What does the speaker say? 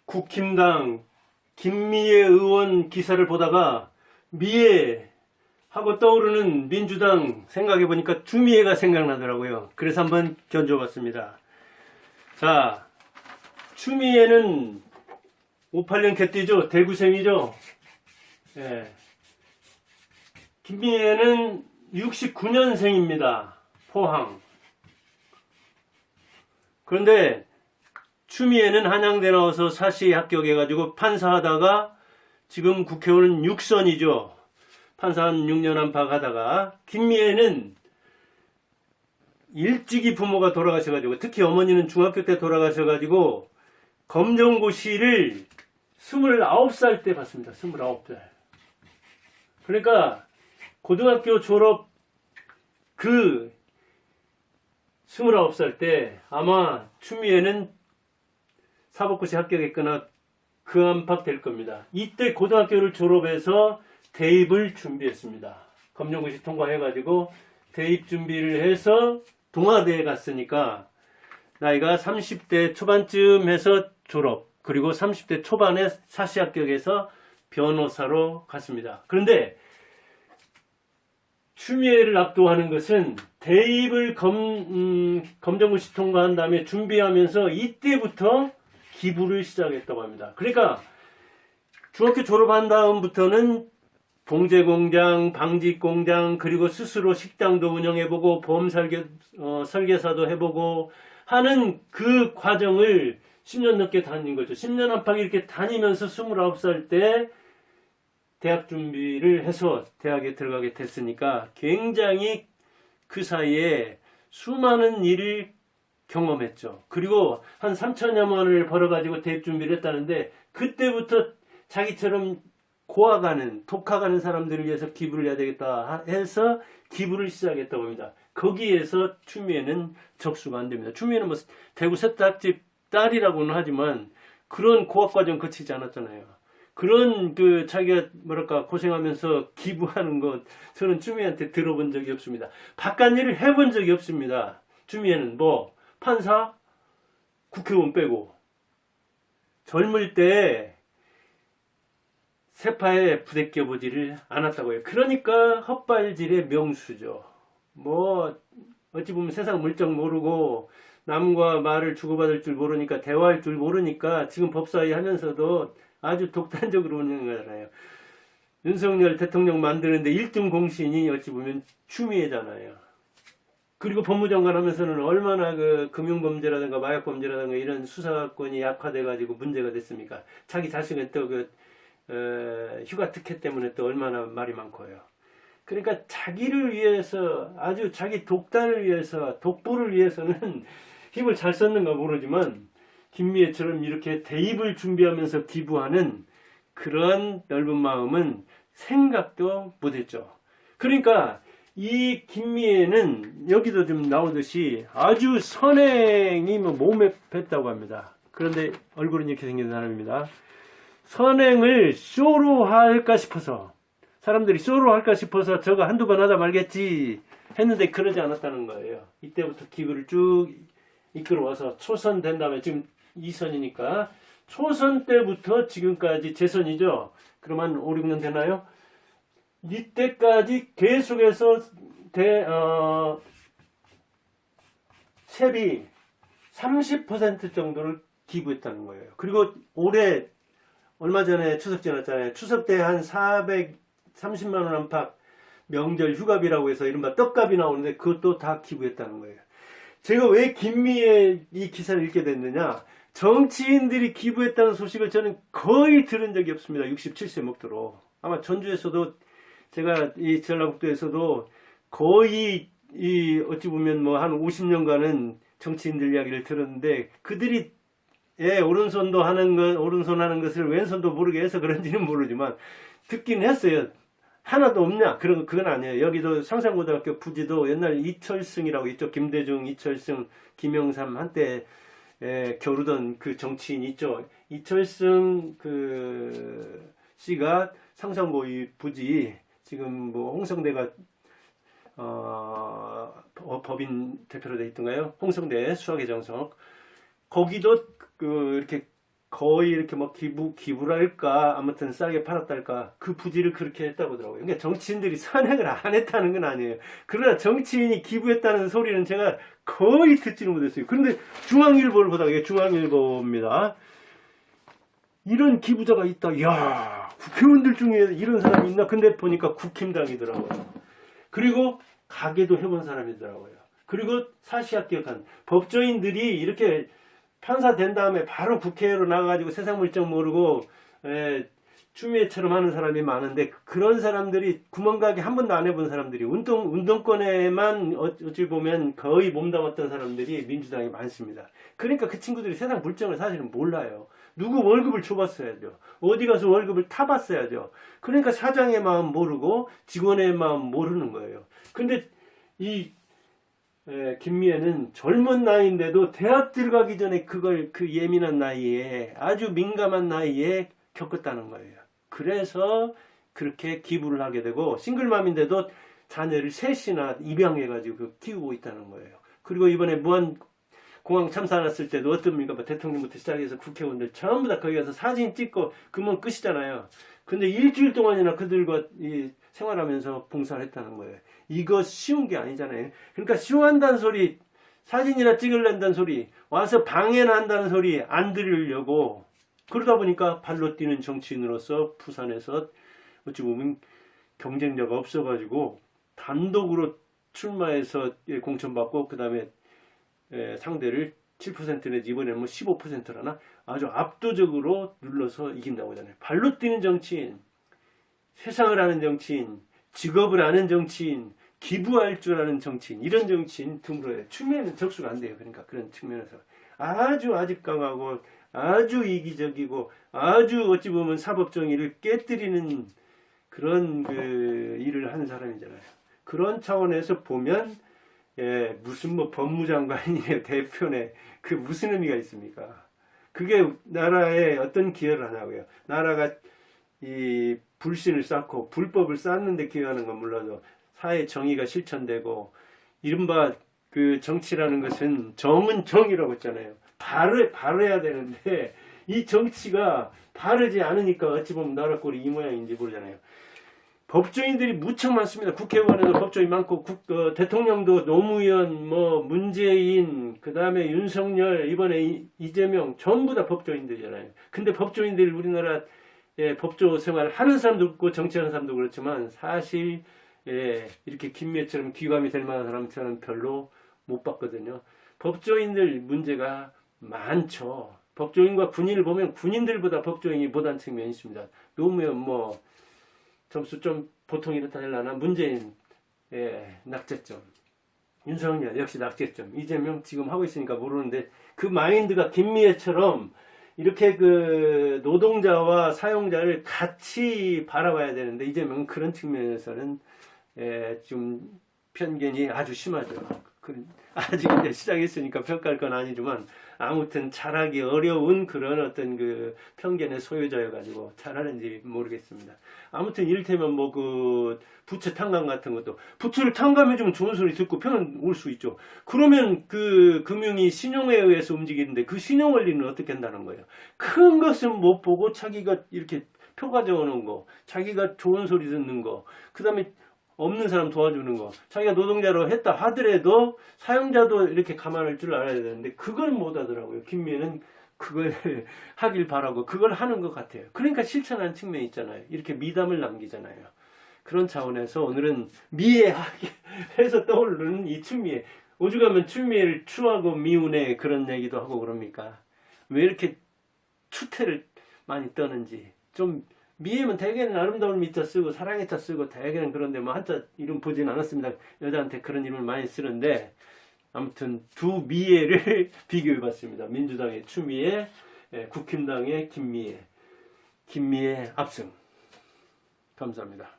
국힘당 김미애 의원 기사를 보다가 미애 하고 떠오르는 민주당 생각해보니까 주미애가 생각나더라고요. 그래서 한번 견줘봤습니다. 자, 추미애는 58년 개띠죠. 대구생이죠. 예. 김미애는 69년생입니다. 포항. 그런데 추미애는 한양대 나와서 사시 합격해가지고 판사하다가 지금 국회의원은 6선이죠. 판사 한 6년 안팎 하다가, 김미애는 일찍이 부모가 돌아가셔가지고, 특히 어머니는 중학교 때 돌아가셔가지고 검정고시를 29살 때 봤습니다. 29살. 그러니까 고등학교 졸업 그 29살 때 아마 추미애는 사법고시 합격했거나 그 안팎 될 겁니다. 이때 고등학교를 졸업해서 대입을 준비했습니다. 검정고시 통과해가지고 대입 준비를 해서 동아대에 갔으니까 나이가 30대 초반쯤 해서 졸업, 그리고 30대 초반에 사시 합격해서 변호사로 갔습니다. 그런데 추미애를 압도하는 것은 대입을 검정고시 통과한 다음에 준비하면서 이때부터 기부를 시작했다고 합니다. 그러니까 중학교 졸업한 다음부터는 봉제공장, 방직공장, 그리고 스스로 식당도 운영해보고 보험 설계사도 해보고 하는 그 과정을 10년 넘게 다닌 거죠. 10년 안팎 이렇게 다니면서 29살 때 대학 준비를 해서 대학에 들어가게 됐으니까 굉장히 그 사이에 수많은 일을 경험했죠. 그리고 한 3천여만 원을 벌어가지고 대입 준비를 했다는데, 그때부터 자기처럼 고아가는, 독학하는 사람들을 위해서 기부를 해야 되겠다 해서 기부를 시작했다고 합니다. 거기에서 추미애는 적수가 안 됩니다. 추미애는 뭐 대구 세탁집 딸이라고는 하지만 그런 고학과정 거치지 않았잖아요. 그런 그 자기가 뭐랄까 고생하면서 기부하는 것, 저는 추미애한테 들어본 적이 없습니다. 바깥 일을 해본 적이 없습니다. 추미애는 뭐 판사, 국회의원 빼고 젊을 때 세파에 부대껴보지를 않았다고 해요. 그러니까 헛발질의 명수죠. 뭐 어찌 보면 세상 물정 모르고 남과 말을 주고받을 줄 모르니까, 대화할 줄 모르니까 지금 법사위 하면서도 아주 독단적으로 운영하잖아요. 윤석열 대통령 만드는데 1등 공신이 어찌 보면 추미애잖아요. 그리고 법무장관 하면서는 얼마나 그 금융범죄라든가 마약범죄라든가 이런 수사권이 약화돼가지고 문제가 됐습니까? 자기 자신은 또 휴가 특혜 때문에 또 얼마나 말이 많고요. 그러니까 자기를 위해서, 아주 자기 독단을 위해서, 독부를 위해서는 힘을 잘 썼는가 모르지만 김미애처럼 이렇게 대입을 준비하면서 기부하는 그런 넓은 마음은 생각도 못했죠. 그러니까 이 김미애는 여기도 좀 나오듯이 아주 선행이 몸에 뱄다고 합니다. 그런데 얼굴은 이렇게 생긴 사람입니다. 선행을 쇼로 할까 싶어서, 사람들이 쇼로 할까 싶어서 저거 한두 번 하다 말겠지 했는데 그러지 않았다는 거예요. 이때부터 기부를 쭉 이끌어와서 초선 된 다음에, 지금 2선이니까 초선 때부터 지금까지 재선이죠. 그럼 한 5, 6년 되나요? 이때까지 계속해서 세비 30% 정도를 기부했다는 거예요. 그리고 올해 얼마 전에 추석 지났잖아요. 추석 때 한 430만 원 안팎 명절 휴가비라고 해서 이른바 떡값이 나오는데 그것도 다 기부했다는 거예요. 제가 왜 김미애 이 기사를 읽게 됐느냐? 정치인들이 기부했다는 소식을 저는 거의 들은 적이 없습니다. 67세 먹도록. 아마 전주에서도, 제가 이 전라북도에서도 거의 어찌 보면 뭐 한 50년간은 정치인들 이야기를 들었는데, 그들이 오른손도 하는 것, 오른손 하는 것을 왼손도 모르게 해서 그런지는 모르지만 듣긴 했어요. 하나도 없냐? 그건 아니에요. 여기도 상산고등학교 부지도 옛날 이철승이라고 있죠. 김대중, 이철승, 김영삼 한때 겨루던 그 정치인 있죠. 이철승 씨가 상산고 이 부지, 지금 뭐 홍성대가 법인 대표로 돼 있던가요? 홍성대 수학의 정석. 거기도 이렇게 거의 이렇게 뭐 기부랄까 아무튼 싸게 팔았달까 그 부지를 그렇게 했다고 하더라고요. 그러니까 정치인들이 선행을 안 했다는 건 아니에요. 그러나 정치인이 기부했다는 소리는 제가 거의 듣지는 못했어요. 그런데 중앙일보를 보다가 이게 중앙일보입니다. 이런 기부자가 있다. 야, 국회의원들 중에 이런 사람이 있나? 근데 보니까 국힘당이더라고요. 그리고 가게도 해본 사람이더라고요. 그리고 사시학 기억한 법조인들이 이렇게 판사 된 다음에 바로 국회로 나가가지고 세상 물정 모르고 추미애처럼 하는 사람이 많은데 그런 사람들이 구멍가게 한 번도 안 해본 사람들이 운동권에만 어찌 보면 거의 몸담았던 사람들이 민주당이 많습니다. 그러니까 그 친구들이 세상 물정을 사실은 몰라요. 누구 월급을 줘봤어야죠. 어디 가서 월급을 타봤어야죠. 그러니까 사장의 마음 모르고 직원의 마음 모르는 거예요. 근데 이 김미애는 젊은 나이인데도 대학 들어가기 전에 그걸 그 예민한 나이에 아주 민감한 나이에 겪었다는 거예요. 그래서 그렇게 기부를 하게 되고 싱글맘인데도 자녀를 셋이나 입양해가지고 키우고 있다는 거예요. 그리고 이번에 무한공항 참사 났을 때도 어떻습니까? 뭐 대통령부터 시작해서 국회의원들 전부 다 거기 가서 사진 찍고 그러면 끝이잖아요. 근데 일주일 동안이나 그들과 생활하면서 봉사를 했다는 거예요. 이거 쉬운 게 아니잖아요. 그러니까 쉬워한다는 소리, 사진이나 찍으려는 소리, 와서 방해나 한다는 소리 안 들으려고 그러다 보니까 발로 뛰는 정치인으로서 부산에서 어찌 보면 경쟁자가 없어가지고 단독으로 출마해서 공천받고 그 다음에 상대를 7% 내지 이번에는 뭐 15%라나 아주 압도적으로 눌러서 이긴다고 하잖아요. 발로 뛰는 정치인, 세상을 아는 정치인, 직업을 아는 정치인, 기부할 줄 아는 정치인, 이런 정치인 드물어요. 추미애는 적수가 안 돼요. 그러니까 그런 측면에서 아주 아집 강하고 아주 이기적이고 아주 어찌 보면 사법정의를 깨뜨리는 그런 일을 하는 사람이잖아요. 그런 차원에서 보면 무슨 뭐 법무장관이네 대표네 그 무슨 의미가 있습니까? 그게 나라에 어떤 기여를 하냐고요. 나라가 이 불신을 쌓고 불법을 쌓는데 기여하는 건 몰라도 사회 정의가 실천되고 이른바 그 정치라는 것은 정은 정이라고 했잖아요. 바르야 되는데 이 정치가 바르지 않으니까 어찌 보면 나라 꼴이 이 모양인지 모르잖아요. 법조인들이 무척 많습니다. 국회의원에도 법조인 많고 대통령도 노무현, 뭐 문재인, 그 다음에 윤석열, 이번에 이재명 전부 다 법조인들이잖아요. 근데 법조인들이 우리나라 법조 생활을 하는 사람도 있고 정치하는 사람도 그렇지만 사실 이렇게 김미애처럼 귀감이 될 만한 사람처럼 별로 못 봤거든요. 법조인들 문제가 많죠. 법조인과 군인을 보면 군인들보다 법조인이 못한 측면이 있습니다. 노무현 뭐 점수 좀 보통 이렇다 하려나 문재인 낙제점, 윤석열 역시 낙제점, 이재명 지금 하고 있으니까 모르는데 그 마인드가 김미애처럼 이렇게 그 노동자와 사용자를 같이 바라봐야 되는데 이재명은 그런 측면에서는 좀 편견이 아주 심하죠. 아직 이제 시작했으니까 평가할 건 아니지만 아무튼 잘하기 어려운 그런 어떤 그 편견의 소유자여가지고 잘하는지 모르겠습니다. 아무튼 이를테면 뭐 그 부채 탕감 같은 것도 부채를 탕감해주면 좋은 소리 듣고 편은 올 수 있죠. 그러면 그 금융이 신용에 의해서 움직이는데 그 신용 원리는 어떻게 한다는 거예요? 큰 것은 못 보고 자기가 이렇게 표가 적어놓은 거, 자기가 좋은 소리 듣는 거, 그 다음에 없는 사람 도와주는 거, 자기가 노동자로 했다 하더라도 사용자도 이렇게 감안할 줄 알아야 되는데 그걸 못 하더라고요. 김미애는 그걸 하길 바라고 그걸 하는 것 같아요. 그러니까 실천하는 측면이 있잖아요. 이렇게 미담을 남기잖아요. 그런 차원에서 오늘은 미애해서 떠오르는 이 추미애, 오죽하면 추미애를 추하고 미운의 그런 얘기도 하고 그럽니까? 왜 이렇게 추태를 많이 떠는지 좀 미애면 대개는 아름다운 미자 쓰고 사랑의 자 쓰고 대개는 그런데 뭐 한자 이름 보진 않았습니다. 여자한테 그런 이름을 많이 쓰는데 아무튼 두 미애를 비교해봤습니다. 민주당의 추미애, 국힘당의 김미애. 김미애 압승. 감사합니다.